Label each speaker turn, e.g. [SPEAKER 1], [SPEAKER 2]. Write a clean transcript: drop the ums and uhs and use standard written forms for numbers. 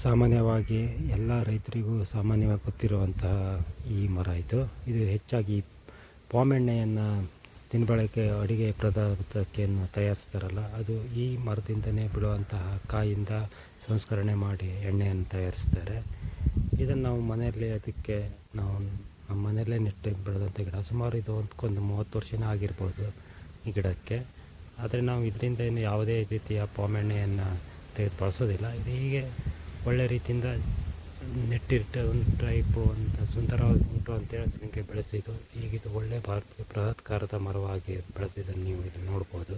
[SPEAKER 1] ಸಾಮಾನ್ಯವಾಗಿ ಎಲ್ಲ ರೈತರಿಗೂ ಸಾಮಾನ್ಯವಾಗಿ ಗೊತ್ತಿರುವಂತಹ ಈ ಮರ ಇದು ಹೆಚ್ಚಾಗಿ ಪಾಮ್ ಎಣ್ಣೆಯನ್ನು ದಿನಬಳಕೆ ಅಡುಗೆ ಪದಾರ್ಥಕ್ಕೆಯನ್ನು ತಯಾರಿಸ್ತಾರಲ್ಲ, ಅದು ಈ ಮರದಿಂದನೇ ಬಿಡುವಂತಹ ಕಾಯಿಂದ ಸಂಸ್ಕರಣೆ ಮಾಡಿ ಎಣ್ಣೆಯನ್ನು ತಯಾರಿಸ್ತಾರೆ. ಇದನ್ನು ನಾವು ಮನೆಯಲ್ಲಿ ನಾವು ನಮ್ಮ ಮನೆಯಲ್ಲೇ ನೆಟ್ಟು ಬೆಳೆದಂಥ ಗಿಡ. ಸುಮಾರು ಇದು ಒಂದು 30 ವರ್ಷನೇ ಆಗಿರ್ಬೋದು ಈ ಗಿಡಕ್ಕೆ. ಆದರೆ ನಾವು ಇದರಿಂದ ಏನು ಯಾವುದೇ ರೀತಿಯ ಪಾಮ್ ಎಣ್ಣೆಯನ್ನು ತೆಗೆದು ಬಳಸೋದಿಲ್ಲ. ಇದು ಹೀಗೆ ಒಳ್ಳೆ ರೀತಿಯಿಂದ ನೆಟ್ಟಿಟ್ಟು ಒಂದು ಟೈಪು ಅಂತ ಸುಂದರವಾಗಿ ಉಂಟು ಅಂತೇಳಿ ನಿಮಗೆ ಬೆಳೆಸಿದ್ದು. ಈಗಿದು ಒಳ್ಳೆ ಬೃಹತ್ಕಾರದ ಮರವಾಗಿ ಬೆಳೆದಿದ್ದನ್ನು ನೀವು ಇಲ್ಲಿ ನೋಡ್ಬೋದು.